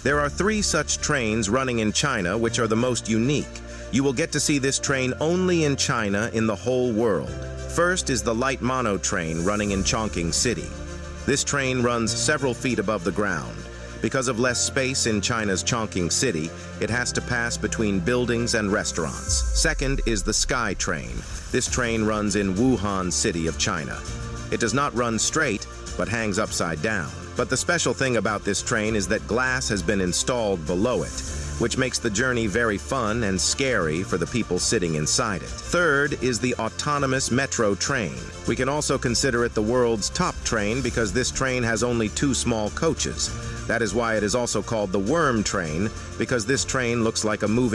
There are 3 such trains running in China which are the most unique. You will get to see this train only in China in the whole world. First is the light mono train running in Chongqing City. This train runs several feet above the ground. Because of less space in China's Chongqing City, it has to pass between buildings and restaurants. Second is the Sky Train. This train runs in Wuhan City of China. It does not run straight, but hangs upside down. But the special thing about this train is that glass has been installed below it, which makes the journey very fun and scary for the people sitting inside it. Third is the autonomous metro train. We can also consider it the world's top train because this train has only 2 small coaches. That is why it is also called the Worm Train, because this train looks like a moving